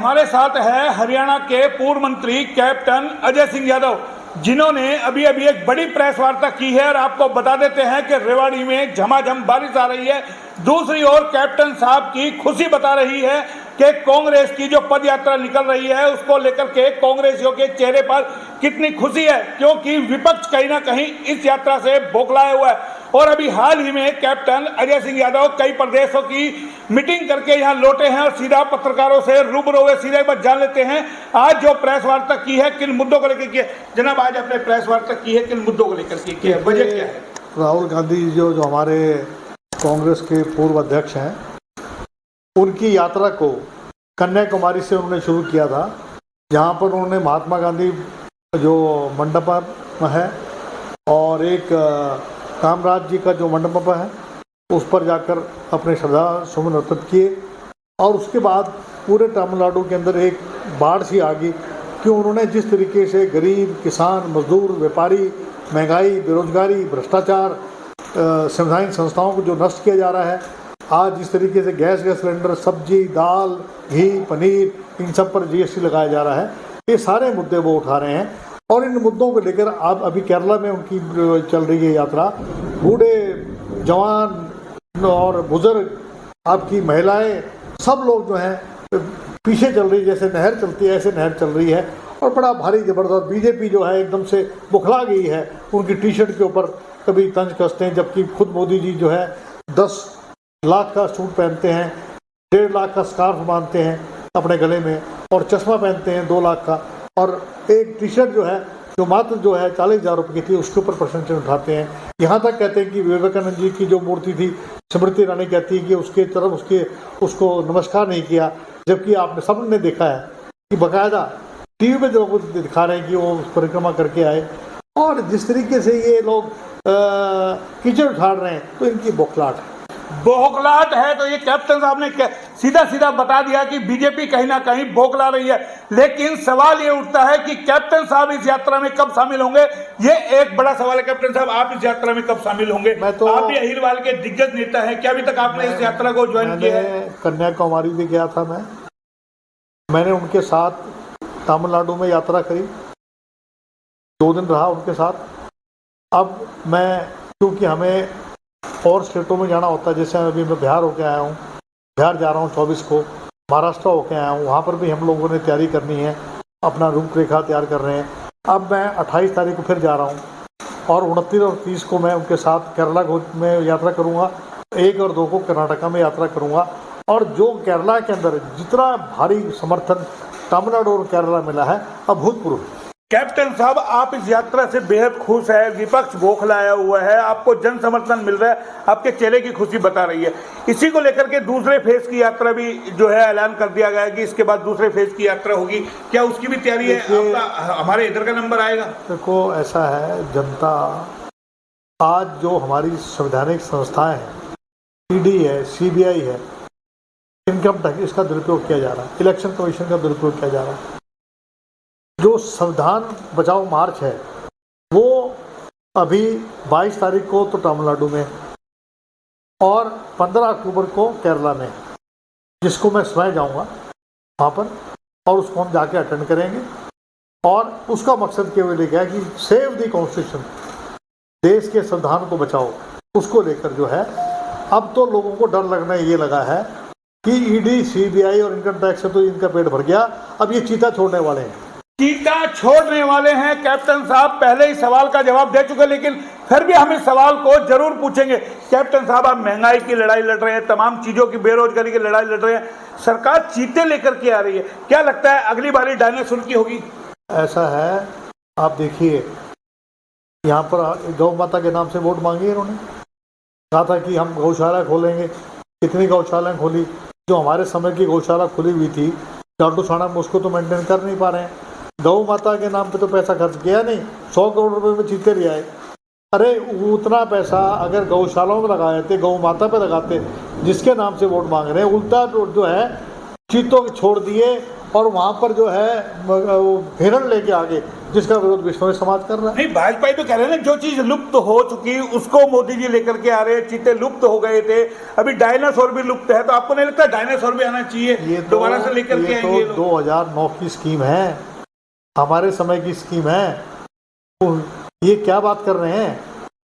हमारे साथ है हरियाणा के पूर्व मंत्री कैप्टन अजय सिंह यादव, जिन्होंने अभी अभी एक बड़ी प्रेस वार्ता की है और आपको बता देते हैं कि रेवाड़ी में झमाझम बारिश आ रही है। दूसरी ओर कैप्टन साहब की खुशी बता रही है कि कांग्रेस की जो पद यात्रा निकल रही है उसको लेकर के कांग्रेसियों के चेहरे पर कितनी खुशी है, क्योंकि विपक्ष कहीं ना कहीं इस यात्रा से बौखलाया हुआ है। और अभी हाल ही में कैप्टन अजय सिंह यादव कई प्रदेशों की मीटिंग करके यहाँ लौटे हैं और सीधा पत्रकारों से रूबरू हुए। सीधे बात जान लेते हैं आज जो प्रेस वार्ता की है किन मुद्दों को लेकर की है। जनाब, आज आपने प्रेस वार्ता की है, किन मुद्दों को लेकर की है, बजट क्या है? राहुल गांधी जो हमारे कांग्रेस के पूर्व अध्यक्ष हैं, उनकी यात्रा को कन्याकुमारी से उन्होंने शुरू किया था, जहाँ पर उन्होंने महात्मा गांधी जो मंडप है और एक कामराज जी का जो मंडप है उस पर जाकर अपने श्रद्धा सुमन अर्पित किए। और उसके बाद पूरे तमिलनाडु के अंदर एक बाढ़ सी आ गई कि उन्होंने जिस तरीके से गरीब, किसान, मजदूर, व्यापारी, महंगाई, बेरोजगारी, भ्रष्टाचार, संवैधानिक संस्थाओं को जो नष्ट किया जा रहा है, आज जिस तरीके से गैस सिलेंडर, सब्जी, दाल, घी, पनीर, इन सब पर जीएसटी लगाया जा रहा है, ये सारे मुद्दे वो उठा रहे हैं। और इन मुद्दों को लेकर आप अभी केरला में उनकी चल रही है यात्रा। बूढ़े, जवान और बुजुर्ग, आपकी महिलाएं, सब लोग जो हैं पीछे चल रही, जैसे नहर चलती है ऐसे नहर चल रही है। और बड़ा भारी ज़बरदस्त बीजेपी जो है एकदम से बुखला गई है। उनकी टी शर्ट के ऊपर कभी तंज कसते हैं, जबकि खुद मोदी जी जो है 10 लाख का सूट पहनते हैं, 1.5 लाख का स्कार्फ बांधते हैं अपने गले में और चश्मा पहनते हैं 2 लाख का। और एक टी शर्ट जो है जो मात्र जो है 40,000 रुपये की थी, उसके ऊपर प्रशंसा उठाते हैं। यहाँ तक कहते हैं कि विवेकानंद जी की जो मूर्ति थी, स्मृति ईरानी कहती है कि उसके तरफ उसको नमस्कार नहीं किया, जबकि आपने सबने देखा है कि बाकायदा टीवी पे जो दिखा रहे हैं कि वो परिक्रमा करके आए। और जिस तरीके से ये लोग कीचड़ उठाड़ रहे हैं, तो इनकी बौखलाहट है। तो ये कैप्टन साहब ने सीधा सीधा बता दिया कि बीजेपी कहीं ना कहीं बौखला रही है। लेकिन सवाल ये उठता है कि कैप्टन साहब इस यात्रा में कब शामिल होंगे, ये एक बड़ा सवाल है। कैप्टन साहब, आप इस यात्रा में कब शामिल होंगे? आप भी अहिरवाल के दिग्गज नेता हैं, क्या अभी तक आपने इस यात्रा को ज्वाइन किया है? कन्याकुमारी भी गया था मैंने उनके साथ तमिलनाडु में यात्रा करी, 2 दिन रहा उनके साथ। अब मैं, क्योंकि हमें और स्टेटों में जाना होता है, जैसे अभी मैं बिहार होके आया हूँ, बिहार जा रहा हूँ 24 को, महाराष्ट्र होके आया हूँ, वहाँ पर भी हम लोगों ने तैयारी करनी है, अपना रूपरेखा तैयार कर रहे हैं। अब मैं 28 तारीख को फिर जा रहा हूँ और 29 और 30 को मैं उनके साथ केरला में यात्रा करूँगा, 1 और 2 को कर्नाटका में यात्रा करूँगा। और जो केरला के अंदर जितना भारी समर्थन तमिलनाडु और केरला मिला है, अभूतपूर्व। कैप्टन साहब, आप इस यात्रा से बेहद खुश है, विपक्ष बौखलाया हुआ है, आपको जन समर्थन मिल रहा है, आपके चेहरे की खुशी बता रही है। इसी को लेकर के दूसरे फेज की यात्रा भी जो है ऐलान कर दिया गया है कि इसके बाद दूसरे फेज की यात्रा होगी, क्या उसकी भी तैयारी है? हमारे इधर का नंबर आएगा? देखो, ऐसा है, जनता आज जो हमारी संवैधानिक संस्थाएं हैं, ईडी है, सीबीआई है, इनकम टैक्स, इसका दुरुपयोग किया जा रहा है, इलेक्शन कमीशन का दुरुपयोग किया जा रहा है। जो संविधान बचाओ मार्च है वो अभी 22 तारीख को तो तमिलनाडु में और 15 अक्टूबर को केरला में, जिसको मैं स्वयं जाऊंगा वहाँ पर, और उसको हम जाके अटेंड करेंगे। और उसका मकसद केवल लेके है कि सेव द कॉन्स्टिट्यूशन, देश के संविधान को बचाओ। उसको लेकर जो है अब तो लोगों को डर लगना ये लगा है कि ईडी, सीबीआई और इनकम टैक्स से तो इनका पेट भर गया, अब ये चीता छोड़ने वाले हैं। चीता छोड़ने वाले हैं। कैप्टन साहब पहले ही सवाल का जवाब दे चुके, लेकिन फिर भी हम इस सवाल को जरूर पूछेंगे। कैप्टन साहब, आप महंगाई की लड़ाई लड़ रहे हैं, तमाम चीजों की, बेरोजगारी की लड़ाई लड़ रहे हैं, सरकार चीते लेकर के आ रही है, क्या लगता है अगली बारी डायनासोर की होगी? ऐसा है, आप देखिए, यहाँ पर गौ माता के नाम से वोट मांगी इन्होंने, कहा था कि हम गौशाला खोलेंगे। कितनी गौशालाएं खोली? जो हमारे समय की गौशाला खुली हुई थी चाटूसाना में, उसको तो मेंटेन कर नहीं पा रहे हैं। गौ माता के नाम पे तो पैसा खर्च किया नहीं, 100 करोड़ रुपए में चीते ले आए। अरे उतना पैसा अगर गौशालाओं में लगा देते, गौ माता पे लगाते, जिसके नाम से वोट मांग रहे हैं, उल्टा जो है चीतों को छोड़ दिए और वहाँ पर जो है वो हिरण लेके आ गए, जिसका विरोध विश्व समाज कर रहा है। नहीं, भाजपा तो कह रहे हैं ना, जो चीज लुप्त हो चुकी उसको मोदी जी लेकर के आ रहे हैं। चीते लुप्त हो गए थे, अभी डायनासोर भी लुप्त है, तो आपको नहीं लगता डायनासोर भी आना चाहिए? ये दोबारा से लेकर के आएंगे। 2009 की स्कीम है, हमारे समय की स्कीम है। ये क्या बात कर रहे हैं,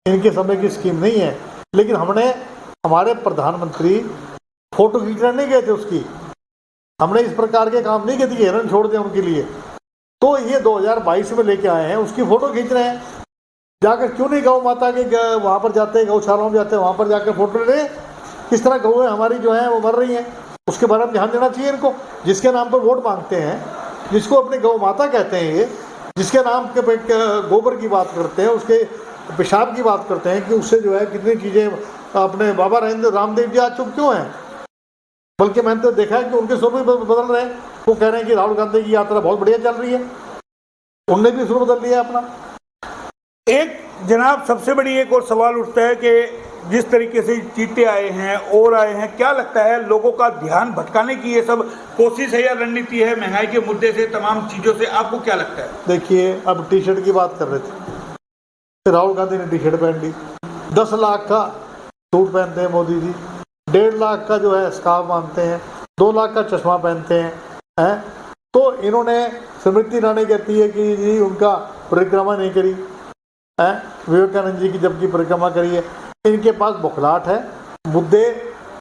इनके समय की स्कीम नहीं है। लेकिन हमारे प्रधानमंत्री फोटो खींचने नहीं गए थे उसकी, हमने इस प्रकार के काम नहीं किए थे कि हिरण छोड़ दें उनके लिए। तो ये 2022 में लेके आए हैं, उसकी फोटो खींच रहे हैं। जाकर क्यों नहीं गौ माता के वहाँ पर जाते हैं, गौशालाओं में जाते हैं, वहाँ पर जाकर फोटो ले, किस तरह गौएं हमारी जो है वो मर रही हैं, उसके बारे में ध्यान देना चाहिए इनको। जिसके नाम पर वोट मांगते हैं, जिसको अपने गौ माता कहते हैं, ये जिसके नाम के गोबर की बात करते हैं, उसके पेशाब की बात करते हैं कि उससे जो है कितनी चीज़ें अपने बाबा रामदेव जी आज चुप क्यों हैं? बल्कि मैंने तो देखा है कि उनके सुर भी बदल रहे हैं। वो कह रहे हैं कि राहुल गांधी की यात्रा बहुत बढ़िया चल रही है, उनने भी सुर बदल लिया अपना। एक जनाब सबसे बड़ी एक और सवाल उठता है कि जिस तरीके से चीते आए हैं और आए हैं, क्या लगता है लोगों का ध्यान भटकाने की ये सब कोशिश है या रणनीति है? महंगाई के मुद्दे से, तमाम चीज़ों से, आपको क्या लगता है? देखिए, अब टी शर्ट की बात कर रहे थे, राहुल गांधी ने टी शर्ट पहन ली। 10 लाख का सूट पहनते हैं मोदी जी, 1.5 लाख का जो है स्कार्फ बांधते हैं, 2 लाख का चश्मा पहनते हैं। तो इन्होंने, स्मृति ईरानी कहती है कि जी उनका परिक्रमा नहीं करी है, विवेकानंद जी की जबकि परिक्रमा करी है। इनके पास बौखलाहट है, मुद्दे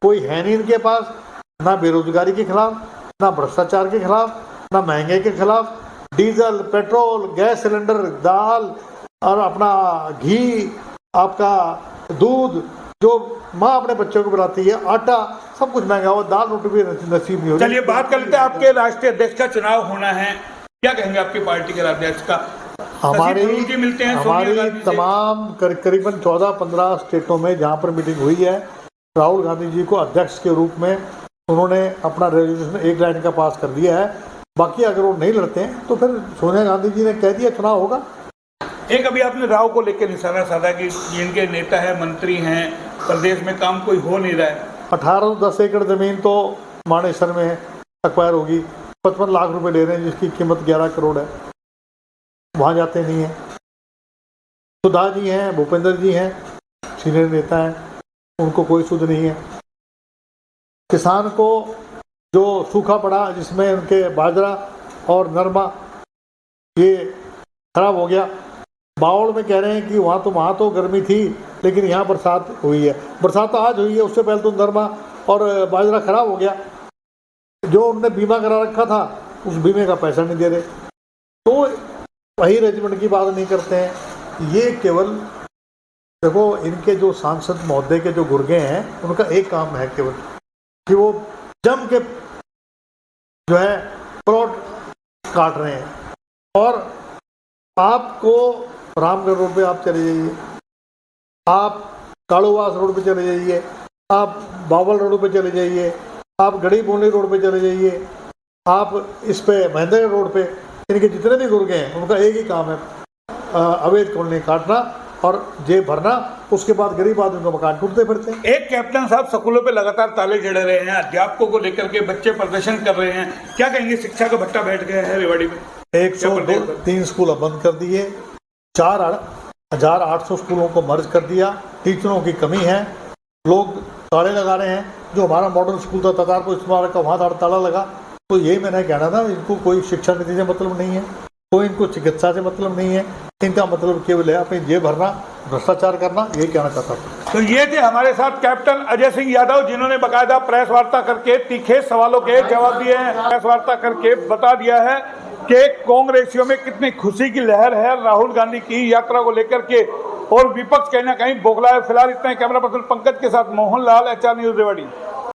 कोई है नहीं इनके पास, ना बेरोजगारी के खिलाफ, ना भ्रष्टाचार के खिलाफ, ना महंगाई के खिलाफ। डीजल, पेट्रोल, गैस सिलेंडर, दाल और अपना घी, आपका दूध, जो माँ अपने बच्चों को बनाती है, आटा, सब कुछ महंगा हुआ, दाल रोटी भी नसीब नहीं हो रही। चलिए बात कर लेते हैं, आपके राष्ट्रीय अध्यक्ष का चुनाव होना है, क्या कहेंगे आपकी पार्टी के अध्यक्ष का? हमारी तमाम करीबन 14-15 स्टेटों में जहाँ पर मीटिंग हुई है, राहुल गांधी जी को अध्यक्ष के रूप में उन्होंने अपना रेजोल्यूशन एक लाइन का पास कर दिया है। बाकी अगर वो नहीं लड़ते हैं तो फिर सोनिया गांधी जी ने कह दिया चुनाव होगा। एक अभी आपने राव को लेकर निशाना साधा कि जिनके नेता है, मंत्री हैं, प्रदेश में काम कोई हो नहीं रहा है। 1810 एकड़ ज़मीन तो मानेसर में एक्वायर होगी, 55 लाख रुपए ले रहे हैं, जिसकी कीमत 11 करोड़ है। वहाँ जाते नहीं हैं। सुधा जी हैं, भूपेंद्र जी हैं, सीनियर नेता हैं, उनको कोई सुध नहीं है। किसान को जो सूखा पड़ा, जिसमें उनके बाजरा और नरमा ये खराब हो गया। बावड़ में कह रहे हैं कि वहाँ तो गर्मी थी, लेकिन यहाँ बरसात हुई है। बरसात तो आज हुई है, उससे पहले तो नरमा और बाजरा खराब हो गया। जो उनने बीमा करा रखा था, उस बीमे का पैसा नहीं दे रहे। तो वही रेजिमेंट की बात नहीं करते हैं। ये केवल देखो, इनके जो सांसद महोदय के जो गुर्गे हैं, उनका एक काम है केवल कि वो जम के जो है प्लॉट काट रहे हैं। और आपको रामगढ़ रोड पे आप चले जाइए, आप कालूवास रोड पे चले जाइए, आप बावल रोड पे चले जाइए, आप गड़ी बोंडी रोड पे चले जाइए, आप इस पे महेंद्रगढ़ रोड पे, इनके जितने भी गुर्गे हैं, उनका एक ही काम है, अवैध कॉलोनी काटना और जेब भरना। उसके बाद गरीब आदमी का मकान टूटते फिरते हैं। एक कैप्टन साहब, स्कूलों पे लगातार ताले जड़ रहे हैं, अध्यापकों को लेकर के बच्चे प्रदर्शन कर रहे हैं, क्या कहेंगे? शिक्षा का भट्टा बैठ गया है रेवाड़ी में। 103 स्कूल बंद कर दिए, 4,800 स्कूलों को मर्ज कर दिया। टीचरों की कमी है, लोग ताले लगा रहे हैं। जो हमारा मॉडर्न स्कूल था ततारपुर स्मारक का, वहाँ ताला लगा। तो यही मैंने कहना था, इनको कोई शिक्षा नीति से मतलब नहीं है, कोई इनको चिकित्सा से मतलब नहीं है। इनका मतलब केवल है अपनी जेब भरना, भ्रष्टाचार करना। यही कहना चाहता था। तो ये थे हमारे साथ कैप्टन अजय सिंह यादव, जिन्होंने बाकायदा प्रेस वार्ता करके तीखे सवालों के जवाब दिए हैं। प्रेस वार्ता करके बता दिया है कि कांग्रेसियों में कितनी खुशी की लहर है राहुल गांधी की यात्रा को लेकर के, और विपक्ष कहीं ना कहीं बौखला है। फिलहाल इतना ही। कैमरा पर्सन पंकज के साथ मोहन लाल, HR न्यूज़ रेवाड़ी।